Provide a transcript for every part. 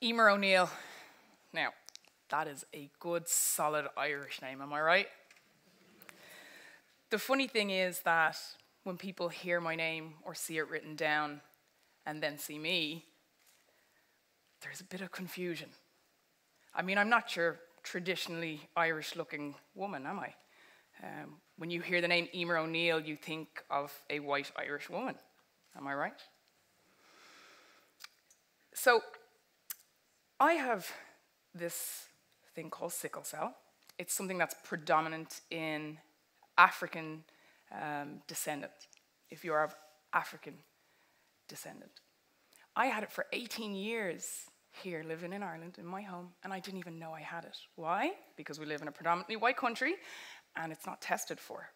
Emer O'Neill. Now, that is a good, solid Irish name, am I right? The funny thing is that when people hear my name or see it written down and then see me, there's a bit of confusion. I mean, I'm not your traditionally Irish-looking woman, am I? When you hear the name Emer O'Neill, you think of a white Irish woman. Am I right? So, I have this thing called sickle cell. It's something that's predominant in African descendant, if you're of African descendant. I had it for 18 years here, living in Ireland, in my home, and I didn't even know I had it. Why? Because we live in a predominantly white country, and it's not tested for.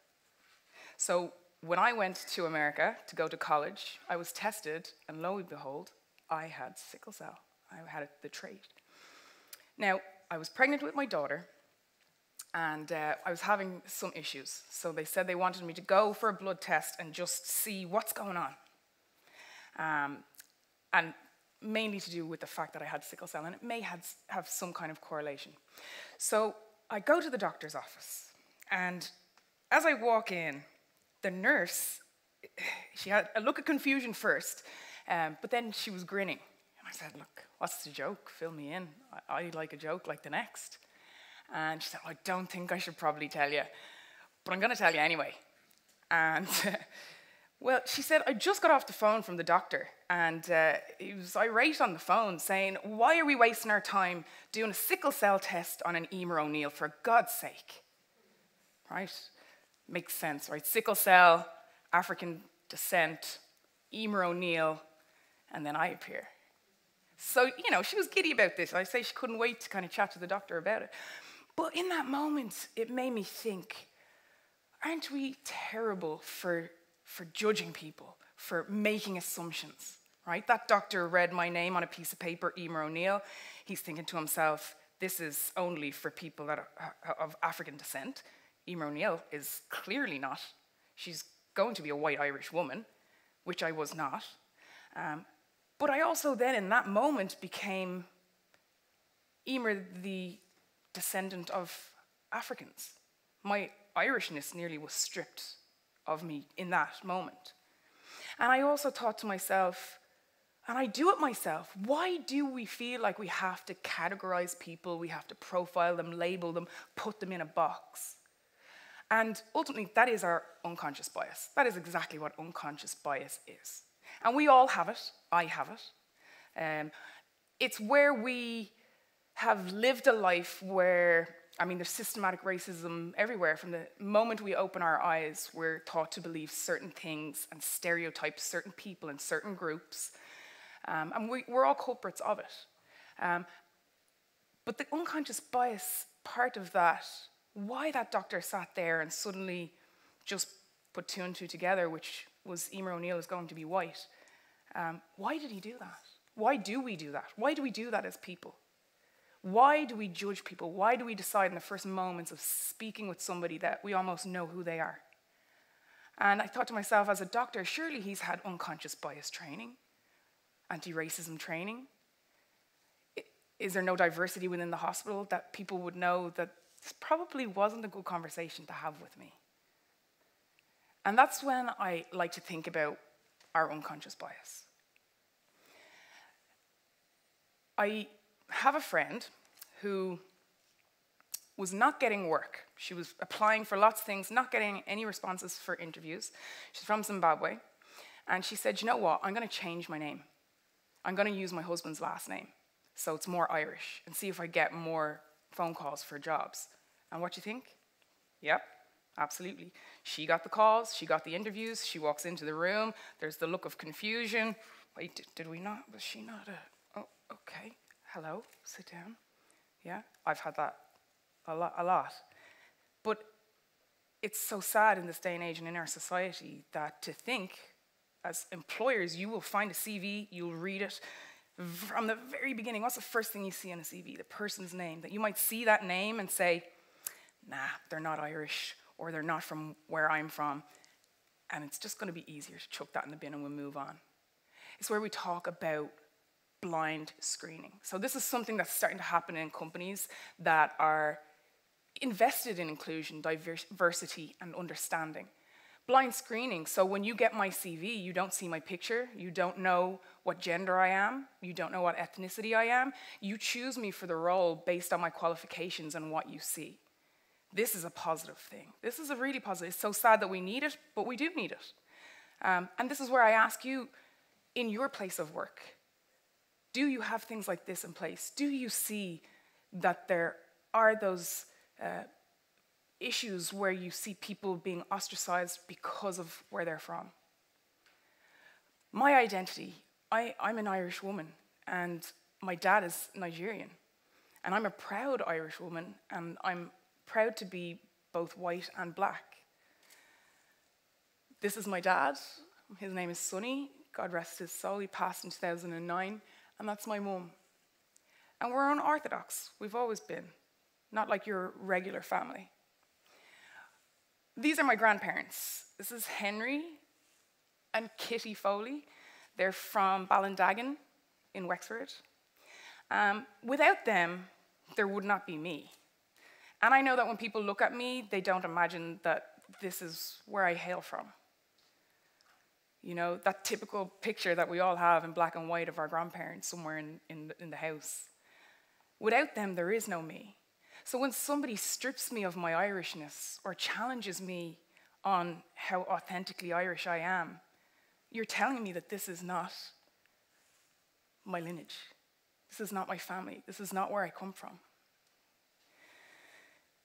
So when I went to America to go to college, I was tested, and lo and behold, I had sickle cell. I had the trait. Now, I was pregnant with my daughter, and I was having some issues. So they said they wanted me to go for a blood test and just see what's going on. And mainly to do with the fact that I had sickle cell, and it may have some kind of correlation. So I go to the doctor's office, and as I walk in, the nurse, she had a look of confusion first, but then she was grinning. And I said, look, what's the joke? Fill me in. I like a joke like the next. And she said, I don't think I should probably tell you, but I'm going to tell you anyway. And well, she said, I just got off the phone from the doctor, and he was irate on the phone saying, why are we wasting our time doing a sickle cell test on an Emer O'Neill, for God's sake? Right? Makes sense, right? Sickle cell, African descent, Emer O'Neill, and then I appear. So, you know, she was giddy about this. I say she couldn't wait to kind of chat to the doctor about it. But in that moment, it made me think, aren't we terrible for judging people, for making assumptions, right? That doctor read my name on a piece of paper, Emer O'Neill. He's thinking to himself, this is only for people that are of African descent. Emer O'Neill is clearly not. She's going to be a white Irish woman, which I was not. But I also then, in that moment, became Emer, the descendant of Africans. My Irishness nearly was stripped of me in that moment. And I also thought to myself, and I do it myself, why do we feel like we have to categorize people, we have to profile them, label them, put them in a box? And ultimately, that is our unconscious bias. That is exactly what unconscious bias is. And we all have it. I have it. It's where we have lived a life where, I mean, there's systematic racism everywhere. From the moment we open our eyes, we're taught to believe certain things and stereotype certain people and certain groups. And we're all culprits of it. But the unconscious bias part of that, why that doctor sat there and suddenly just put two and two together, which was Emer O'Neill is going to be white. Why did he do that? Why do we do that? Why do we do that as people? Why do we judge people? Why do we decide in the first moments of speaking with somebody that we almost know who they are? And I thought to myself, as a doctor, surely he's had unconscious bias training, anti-racism training. Is there no diversity within the hospital that people would know that this probably wasn't a good conversation to have with me? And that's when I like to think about our unconscious bias. I have a friend who was not getting work. She was applying for lots of things, not getting any responses for interviews. She's from Zimbabwe. And she said, you know what, I'm going to change my name. I'm going to use my husband's last name, so it's more Irish, and see if I get more phone calls for jobs. And what do you think? Yep. Absolutely. She got the calls, she got the interviews, she walks into the room, there's the look of confusion. Wait, did we not? Was she not a... Oh, okay. Hello, sit down. Yeah, I've had that a lot. But it's so sad in this day and age and in our society that to think, as employers, you will find a CV, you'll read it from the very beginning. What's the first thing you see on a CV? The person's name. That you might see that name and say, nah, they're not Irish, or they're not from where I'm from, and it's just going to be easier to chuck that in the bin and we'll move on. It's where we talk about blind screening. So this is something that's starting to happen in companies that are invested in inclusion, diversity, and understanding. Blind screening, so when you get my CV, you don't see my picture, you don't know what gender I am, you don't know what ethnicity I am, you choose me for the role based on my qualifications and what you see. This is a positive thing. This is a really positive. It's so sad that we need it, but we do need it. And this is where I ask you, in your place of work, do you have things like this in place? Do you see that there are those issues where you see people being ostracized because of where they're from? My identity, I'm an Irish woman, and my dad is Nigerian. And I'm a proud Irish woman, and I'm proud to be both white and black. This is my dad. His name is Sunny. God rest his soul. He passed in 2009. And that's my mum. And we're unorthodox. We've always been. Not like your regular family. These are my grandparents. This is Henry and Kitty Foley. They're from Ballindagan in Wexford. Without them, there would not be me. And I know that when people look at me, they don't imagine that this is where I hail from. You know, that typical picture that we all have in black and white of our grandparents somewhere in the house. Without them, there is no me. So when somebody strips me of my Irishness or challenges me on how authentically Irish I am, you're telling me that this is not my lineage. This is not my family. This is not where I come from.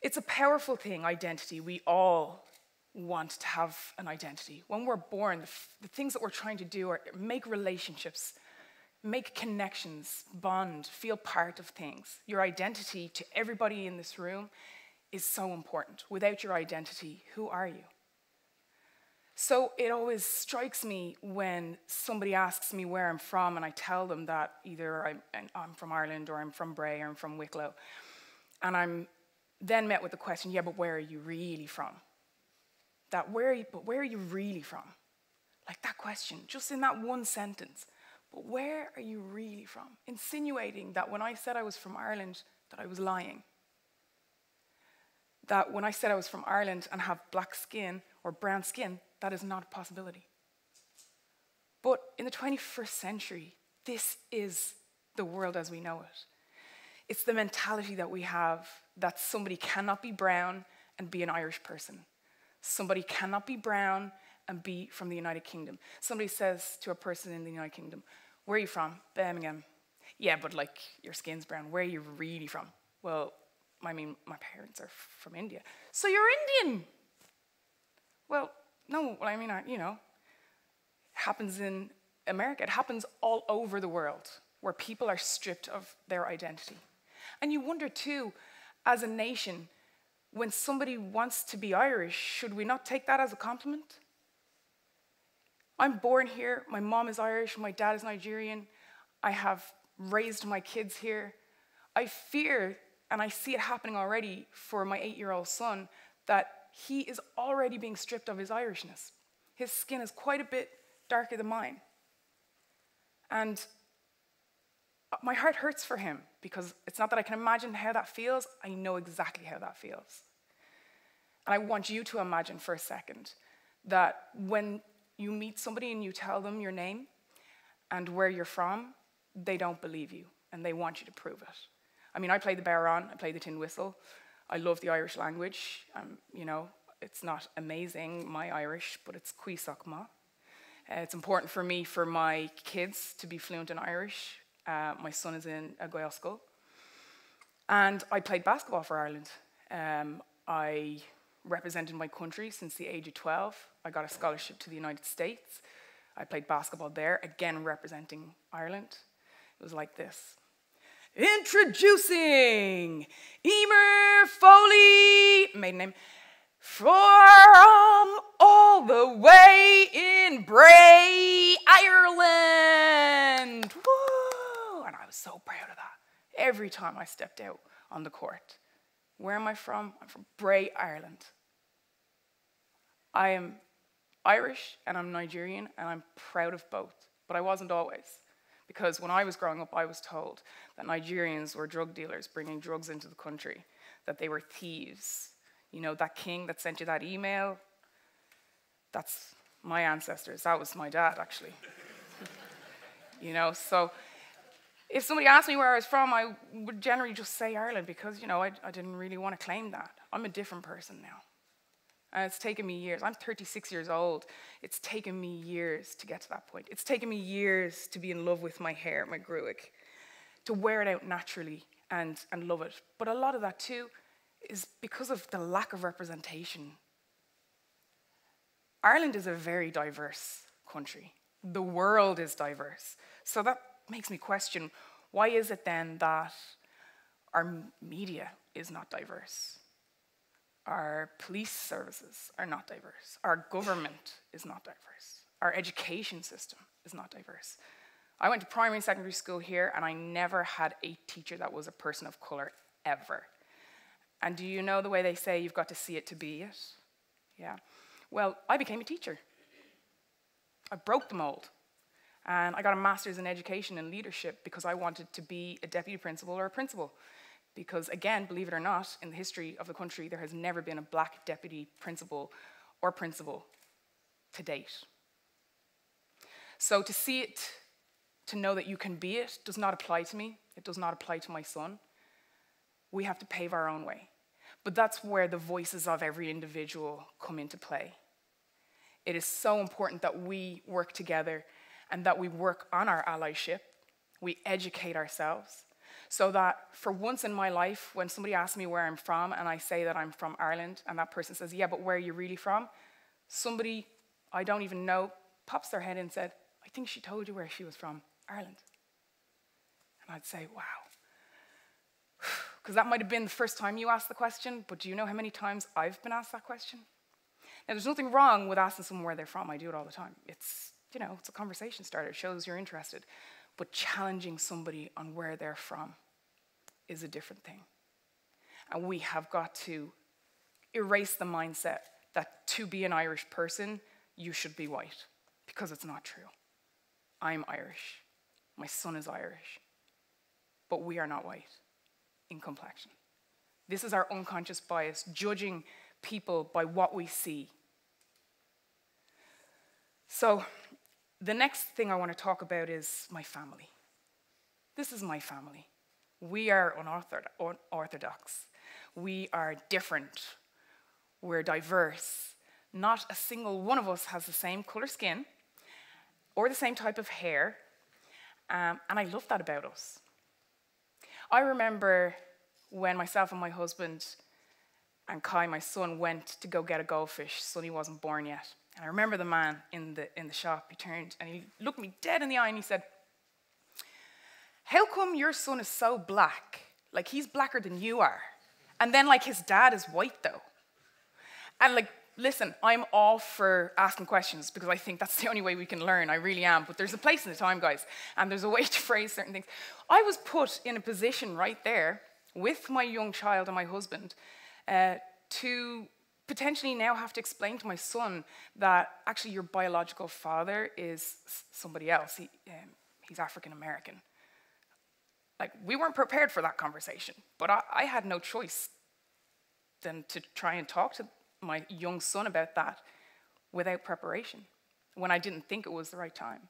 It's a powerful thing, identity. We all want to have an identity. When we're born, the things that we're trying to do are make relationships, make connections, bond, feel part of things. Your identity to everybody in this room is so important. Without your identity, who are you? So it always strikes me when somebody asks me where I'm from and I tell them that either I'm from Ireland or I'm from Bray or I'm from Wicklow. And I'm then met with the question, yeah, but where are you really from? But where are you really from? Like that question, just in that one sentence. But where are you really from? Insinuating that when I said I was from Ireland, that I was lying. That when I said I was from Ireland and have black skin or brown skin, that is not a possibility. But in the 21st century, this is the world as we know it. It's the mentality that we have that somebody cannot be brown and be an Irish person. Somebody cannot be brown and be from the United Kingdom. Somebody says to a person in the United Kingdom, where are you from? Birmingham. Yeah, but like your skin's brown. Where are you really from? Well, I mean, my parents are from India. So you're Indian. Well, no, I mean, you know, it happens in America. It happens all over the world where people are stripped of their identity. And you wonder too, as a nation, when somebody wants to be Irish, should we not take that as a compliment? I'm born here, my mom is Irish, my dad is Nigerian, I have raised my kids here. I fear, and I see it happening already for my 8-year-old son, that he is already being stripped of his Irishness. His skin is quite a bit darker than mine. And my heart hurts for him, because it's not that I can imagine how that feels, I know exactly how that feels. And I want you to imagine for a second that when you meet somebody and you tell them your name and where you're from, they don't believe you and they want you to prove it. I mean, I play the baron, I play the tin whistle, I love the Irish language. You know, it's not amazing, my Irish, but it's cuisoch ma. It's important for me, for my kids to be fluent in Irish. My son is in a Gael school. And I played basketball for Ireland. I represented my country since the age of 12. I got a scholarship to the United States. I played basketball there, again representing Ireland. It was like this. Introducing Emer Foley, maiden name, from all the way in Bray, Ireland. Woo! And I was so proud of that every time I stepped out on the court. Where am I from? I'm from Bray, Ireland. I am Irish and I'm Nigerian and I'm proud of both, but I wasn't always. Because when I was growing up, I was told that Nigerians were drug dealers bringing drugs into the country, that they were thieves. You know, that king that sent you that email, that's my ancestors. That was my dad, actually. You know, so if somebody asked me where I was from, I would generally just say Ireland because, you know, I didn't really want to claim that. I'm a different person now. And it's taken me years. I'm 36 years old. It's taken me years to get to that point. It's taken me years to be in love with my hair, my gruig, to wear it out naturally and love it. But a lot of that, too, is because of the lack of representation. Ireland is a very diverse country. The world is diverse. So that makes me question, why is it then that our media is not diverse? Our police services are not diverse. Our government is not diverse. Our education system is not diverse. I went to primary and secondary school here, and I never had a teacher that was a person of color, ever. And do you know the way they say you've got to see it to be it? Yeah. Well, I became a teacher. I broke the mold. And I got a master's in education and leadership because I wanted to be a deputy principal or a principal. Because again, believe it or not, in the history of the country, there has never been a black deputy principal or principal to date. So to see it, to know that you can be it, does not apply to me. It does not apply to my son. We have to pave our own way. But that's where the voices of every individual come into play. It is so important that we work together and that we work on our allyship, we educate ourselves, so that for once in my life, when somebody asks me where I'm from and I say that I'm from Ireland, and that person says, yeah, but where are you really from? Somebody I don't even know pops their head in and said, I think she told you where she was from, Ireland. And I'd say, wow. Because that might have been the first time you asked the question, but do you know how many times I've been asked that question? Now, there's nothing wrong with asking someone where they're from. I do it all the time. It's, you know, it's a conversation starter. It shows you're interested. But challenging somebody on where they're from is a different thing. And we have got to erase the mindset that to be an Irish person, you should be white, because it's not true. I'm Irish. My son is Irish. But we are not white in complexion. This is our unconscious bias, judging people by what we see. So the next thing I want to talk about is my family. This is my family. We are unorthodox. We are different. We're diverse. Not a single one of us has the same color skin or the same type of hair, and I love that about us. I remember when myself and my husband and Kyan, my son, went to go get a goldfish. Sunny wasn't born yet. And I remember the man in the shop. He turned and he looked me dead in the eye and he said, how come your son is so black? Like, he's blacker than you are. And then, like, his dad is white, though. And, like, listen, I'm all for asking questions because I think that's the only way we can learn. I really am. But there's a place and a time, guys. And there's a way to phrase certain things. I was put in a position right there with my young child and my husband to potentially now have to explain to my son that actually your biological father is somebody else. He's African American. Like, we weren't prepared for that conversation, but I had no choice than to try and talk to my young son about that without preparation when I didn't think it was the right time.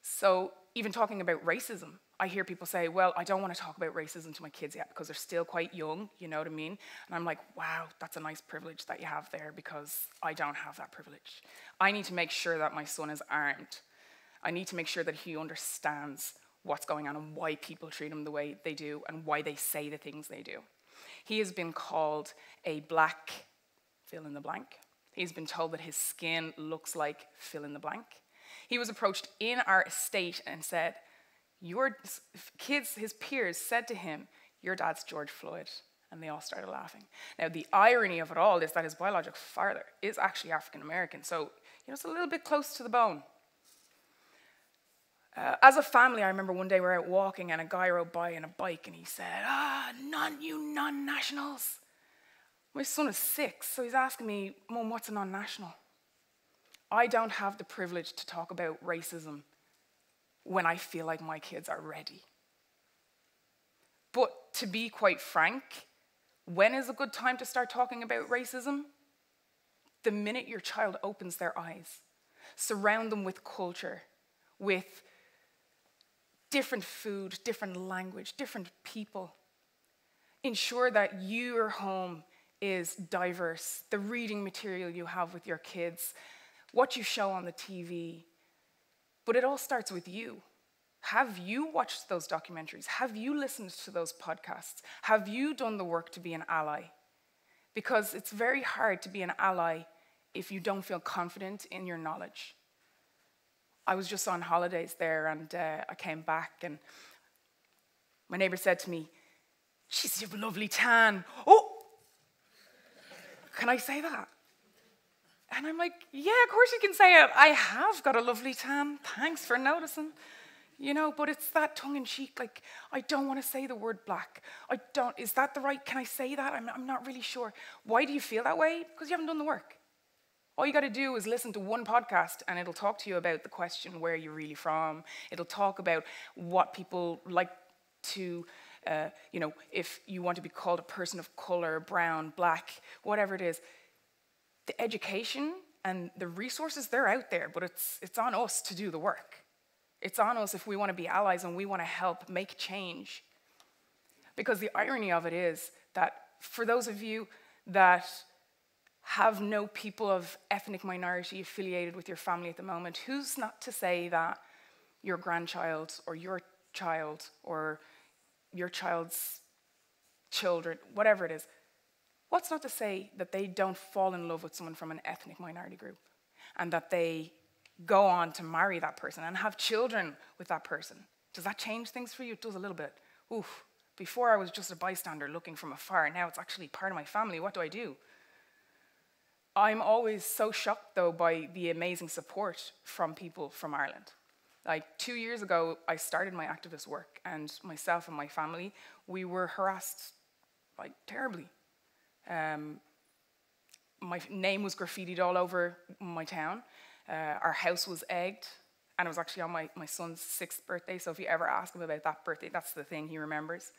So even talking about racism, I hear people say, well, I don't want to talk about racism to my kids yet because they're still quite young, you know what I mean? And I'm like, wow, that's a nice privilege that you have there because I don't have that privilege. I need to make sure that my son is armed. I need to make sure that he understands what's going on and why people treat him the way they do and why they say the things they do. He has been called a black fill in the blank. He's been told that his skin looks like fill in the blank. He was approached in our estate and said, your kids, his peers, said to him, your dad's George Floyd. And they all started laughing. Now, the irony of it all is that his biological father is actually African American. So, you know, it's a little bit close to the bone. As a family, I remember one day we were out walking and a guy rode by on a bike and he said, you non-nationals. My son is 6, so he's asking me, Mum, what's a non-national? I don't have the privilege to talk about racism when I feel like my kids are ready. But to be quite frank, when is a good time to start talking about racism? The minute your child opens their eyes. Surround them with culture, with different food, different language, different people. Ensure that your home is diverse, the reading material you have with your kids, what you show on the TV. But it all starts with you. Have you watched those documentaries? Have you listened to those podcasts? Have you done the work to be an ally? Because it's very hard to be an ally if you don't feel confident in your knowledge. I was just on holidays there, and I came back, and my neighbor said to me, "Jeez, you have a lovely tan." Oh, can I say that? And I'm like, yeah, of course you can say it. I have got a lovely tan. Thanks for noticing. You know, but it's that tongue-in-cheek, like, I don't want to say the word black. Is that the right, can I say that? I'm not really sure. Why do you feel that way? Because you haven't done the work. All you got to do is listen to one podcast, and it'll talk to you about the question, where you're really from. It'll talk about what people like to, if you want to be called a person of color, brown, black, whatever it is. The education and the resources, they're out there, but it's on us to do the work. It's on us if we want to be allies and we want to help make change. Because the irony of it is that for those of you that have no people of ethnic minority affiliated with your family at the moment, who's not to say that your grandchild or your child or your child's children, whatever it is, what's not to say that they don't fall in love with someone from an ethnic minority group and that they go on to marry that person and have children with that person? Does that change things for you? It does a little bit. Oof, before I was just a bystander looking from afar. Now it's actually part of my family. What do I do? I'm always so shocked, though, by the amazing support from people from Ireland. Like 2 years ago, I started my activist work, and myself and my family, we were harassed, like, terribly. My name was graffitied all over my town. Our house was egged, and it was actually on my son's 6th birthday, so if you ever ask him about that birthday, that's the thing he remembers.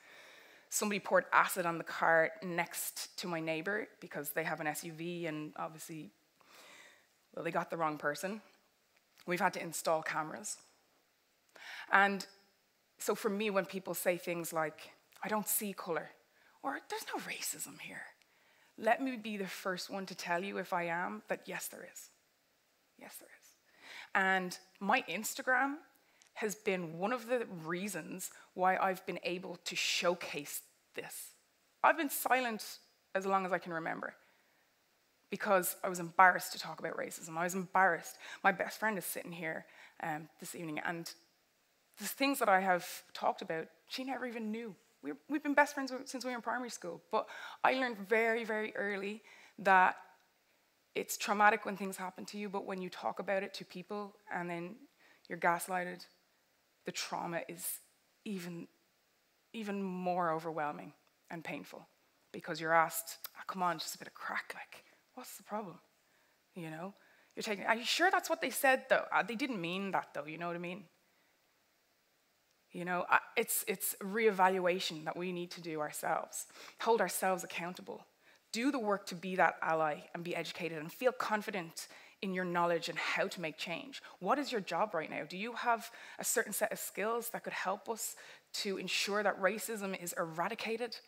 Somebody poured acid on the car next to my neighbor because they have an SUV, and obviously, well, they got the wrong person. We've had to install cameras. And so for me, when people say things like, "I don't see color," or "there's no racism here," let me be the first one to tell you, if I am, that yes, there is. Yes, there is. And my Instagram has been one of the reasons why I've been able to showcase this. I've been silent as long as I can remember because I was embarrassed to talk about racism. I was embarrassed. My best friend is sitting here this evening, and the things that I have talked about, she never even knew. We've been best friends since we were in primary school, but I learned very, very early that it's traumatic when things happen to you, but when you talk about it to people and then you're gaslighted, the trauma is even more overwhelming and painful because you're asked, "Oh, come on, just a bit of crack, like, what's the problem?" You know? You're taking, "Are you sure that's what they said, though?" They didn't mean that, though, you know what I mean? You know, it's reevaluation that we need to do ourselves. Hold ourselves accountable. Do the work to be that ally and be educated and feel confident in your knowledge and how to make change. What is your job right now? Do you have a certain set of skills that could help us to ensure that racism is eradicated?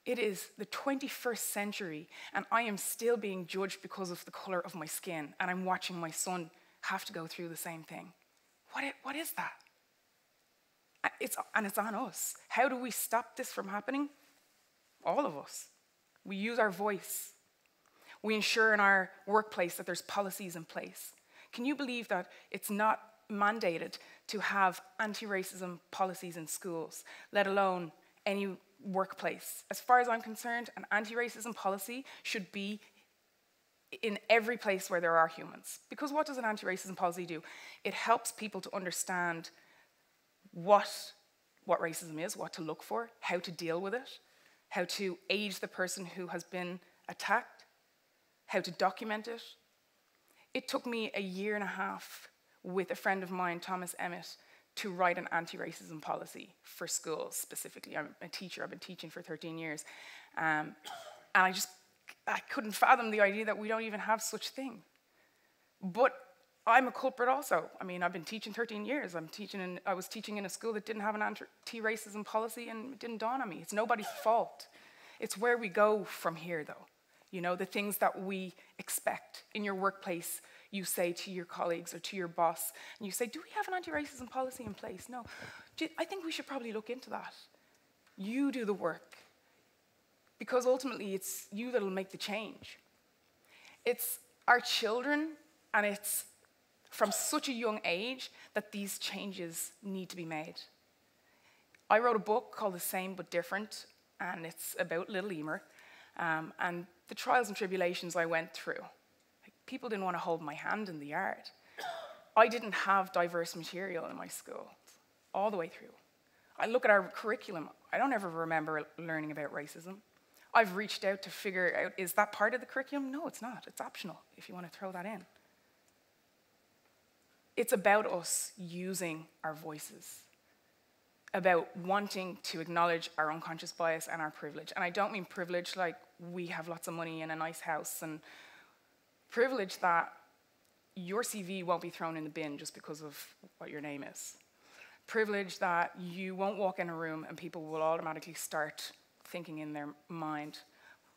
It is the 21st century, and I am still being judged because of the color of my skin, and I'm watching my son have to go through the same thing. What is that? It's on us. How do we stop this from happening? All of us. We use our voice. We ensure in our workplace that there's policies in place. Can you believe that it's not mandated to have anti-racism policies in schools, let alone any workplace? As far as I'm concerned, an anti-racism policy should be in every place where there are humans. Because what does an anti-racism policy do? It helps people to understand what racism is, what to look for, how to deal with it, how to aid the person who has been attacked, how to document it. It took me a year and a half with a friend of mine, Thomas Emmett, to write an anti-racism policy for schools specifically. I'm a teacher, I've been teaching for 13 years. And I couldn't fathom the idea that we don't even have such thing. But I'm a culprit also. I mean, I've been teaching 13 years. I was teaching in a school that didn't have an anti-racism policy, and it didn't dawn on me. It's nobody's fault. It's where we go from here, though. You know, the things that we expect. In your workplace, you say to your colleagues or to your boss, and you say, do we have an anti-racism policy in place? No. I think we should probably look into that. You do the work. Because ultimately, it's you that'll make the change. It's our children, and it's from such a young age that these changes need to be made. I wrote a book called The Same But Different, and it's about little Emer, and the trials and tribulations I went through. Like, people didn't want to hold my hand in the yard. I didn't have diverse material in my school, all the way through. I look at our curriculum, I don't ever remember learning about racism. I've reached out to figure out, is that part of the curriculum? No, it's not. It's optional if you want to throw that in. It's about us using our voices, about wanting to acknowledge our unconscious bias and our privilege. And I don't mean privilege like we have lots of money and a nice house, and privilege that your CV won't be thrown in the bin just because of what your name is. Privilege that you won't walk in a room and people will automatically start thinking in their mind,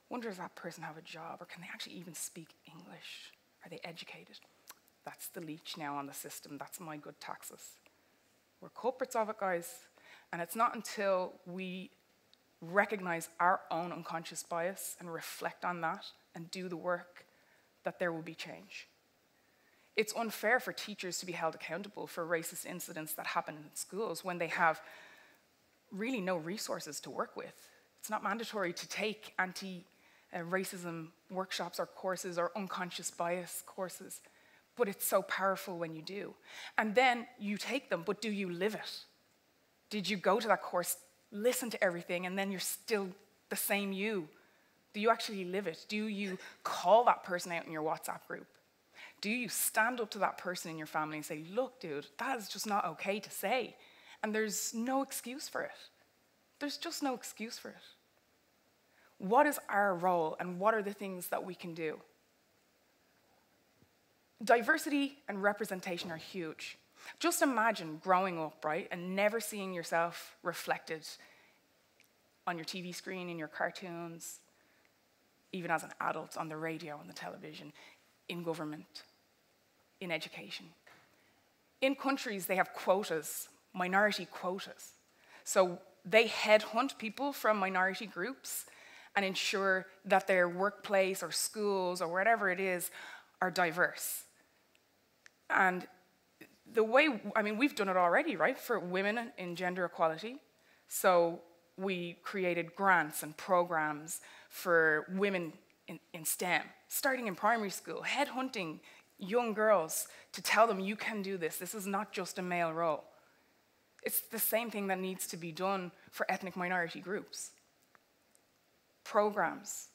wonder does that person have a job, or can they actually even speak English? Are they educated? That's the leech now on the system. That's my good taxes. We're culprits of it, guys. And it's not until we recognize our own unconscious bias and reflect on that and do the work that there will be change. It's unfair for teachers to be held accountable for racist incidents that happen in schools when they have really no resources to work with. It's not mandatory to take anti-racism workshops or courses or unconscious bias courses. But it's so powerful when you do. And then you take them, but do you live it? Did you go to that course, listen to everything, and then you're still the same you? Do you actually live it? Do you call that person out in your WhatsApp group? Do you stand up to that person in your family and say, look, dude, that is just not okay to say. And there's no excuse for it. There's just no excuse for it. What is our role, and what are the things that we can do? Diversity and representation are huge. Just imagine growing up, right, and never seeing yourself reflected on your TV screen, in your cartoons, even as an adult, on the radio, on the television, in government, in education. In countries, they have quotas, minority quotas. So they headhunt people from minority groups and ensure that their workplace or schools or wherever it is are diverse. And the way, I mean, we've done it already, right, for women in gender equality. So we created grants and programs for women in STEM, starting in primary school, headhunting young girls to tell them, you can do this. This is not just a male role. It's the same thing that needs to be done for ethnic minority groups. Programs,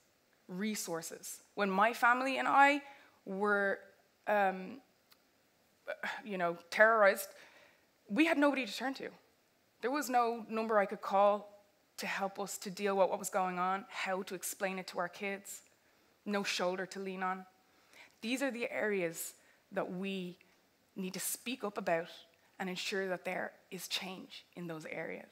resources. When my family and I were terrorized, we had nobody to turn to. There was no number I could call to help us to deal with what was going on, how to explain it to our kids, no shoulder to lean on. These are the areas that we need to speak up about and ensure that there is change in those areas.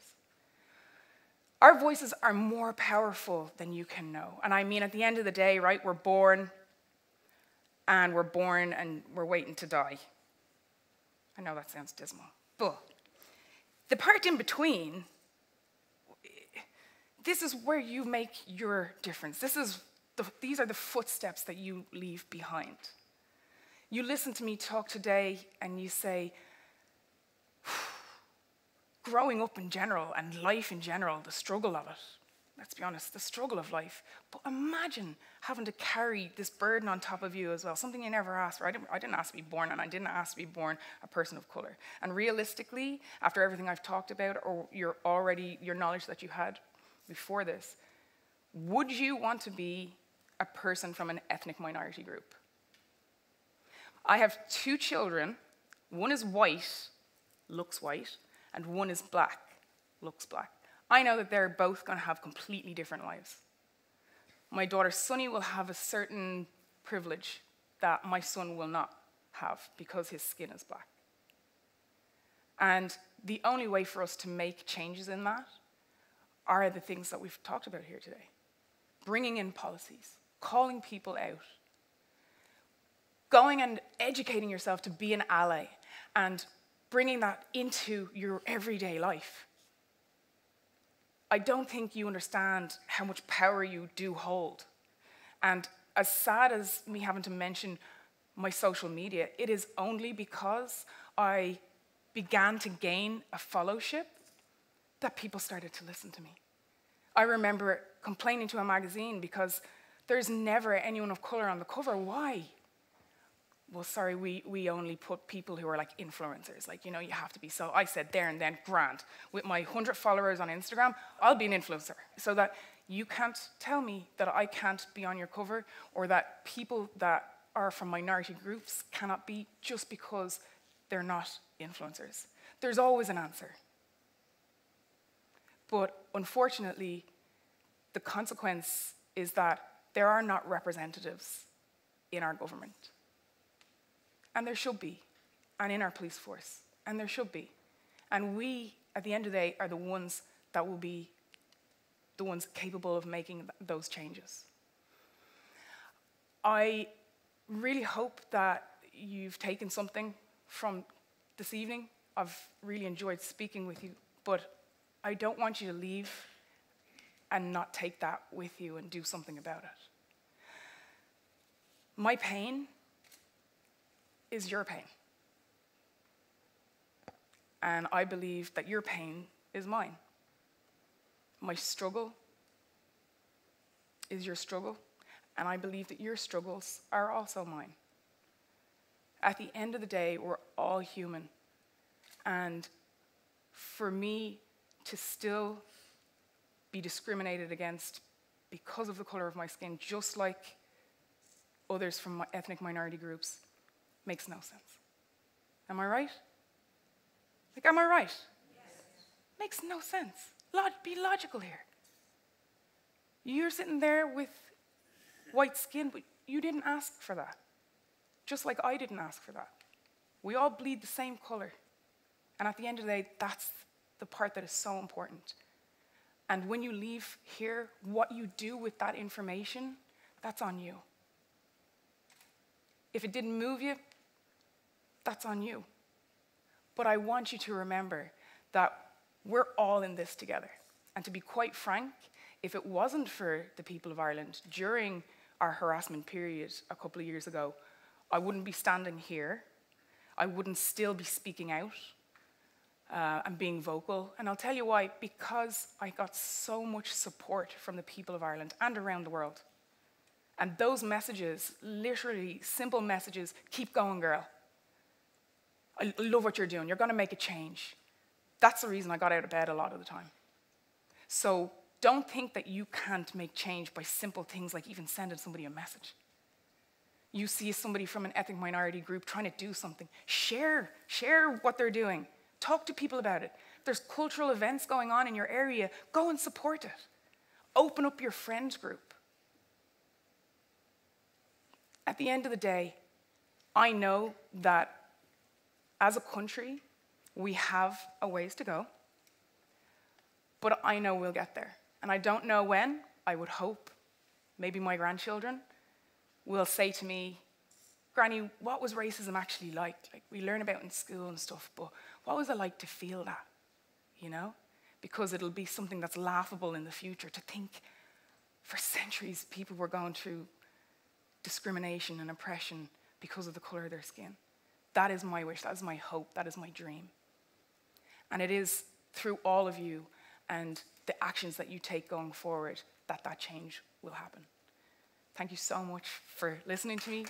Our voices are more powerful than you can know. And I mean, at the end of the day, right, we're born and we're waiting to die. I know that sounds dismal, but the part in between, this is where you make your difference. These are the footsteps that you leave behind. You listen to me talk today and you say, growing up in general and life in general, the struggle of it, let's be honest, the struggle of life. But imagine having to carry this burden on top of you as well, something you never asked for. I didn't ask to be born, and I didn't ask to be born a person of color. And realistically, after everything I've talked about, or your knowledge that you had before this, would you want to be a person from an ethnic minority group? I have 2 children. One is white, looks white, and one is black, looks black. I know that they're both going to have completely different lives. My daughter Sunny will have a certain privilege that my son will not have because his skin is black. And the only way for us to make changes in that are the things that we've talked about here today. Bringing in policies, calling people out, going and educating yourself to be an ally, and bringing that into your everyday life. I don't think you understand how much power you do hold. And as sad as me having to mention my social media, it is only because I began to gain a fellowship that people started to listen to me. I remember complaining to a magazine because there's never anyone of color on the cover. Why? Well, sorry, we only put people who are like influencers. Like, you know, you have to be. So I said there and then, grand. With my 100 followers on Instagram, I'll be an influencer. So that you can't tell me that I can't be on your cover, or that people that are from minority groups cannot be just because they're not influencers. There's always an answer. But unfortunately, the consequence is that there are not representatives in our government. And there should be, and in our police force, and there should be. And we, at the end of the day, are the ones that will be the ones capable of making those changes. I really hope that you've taken something from this evening. I've really enjoyed speaking with you, but I don't want you to leave and not take that with you and do something about it. My pain is your pain. And I believe that your pain is mine. My struggle is your struggle, and I believe that your struggles are also mine. At the end of the day, we're all human. And for me to still be discriminated against because of the color of my skin, just like others from my ethnic minority groups, makes no sense. Am I right? Like, am I right? Yes. Makes no sense. Be logical here. You're sitting there with white skin, but you didn't ask for that. Just like I didn't ask for that. We all bleed the same color. And at the end of the day, that's the part that is so important. And when you leave here, what you do with that information, that's on you. If it didn't move you, that's on you. But I want you to remember that we're all in this together. And to be quite frank, if it wasn't for the people of Ireland during our harassment period a couple of years ago, I wouldn't be standing here. I wouldn't still be speaking out and being vocal. And I'll tell you why, because I got so much support from the people of Ireland and around the world. And those messages, literally simple messages, keep going, girl. I love what you're doing. You're going to make a change. That's the reason I got out of bed a lot of the time. So don't think that you can't make change by simple things like even sending somebody a message. You see somebody from an ethnic minority group trying to do something. Share what they're doing. Talk to people about it. There's cultural events going on in your area. Go and support it. Open up your friends group. At the end of the day, I know that as a country, we have a ways to go, but I know we'll get there. And I don't know when. I would hope maybe my grandchildren will say to me, Granny, what was racism actually like? Like, we learn about in school and stuff, but what was it like to feel that, you know? Because it'll be something that's laughable in the future to think for centuries people were going through discrimination and oppression because of the color of their skin. That is my wish, that is my hope, that is my dream. And it is through all of you and the actions that you take going forward that that change will happen. Thank you so much for listening to me.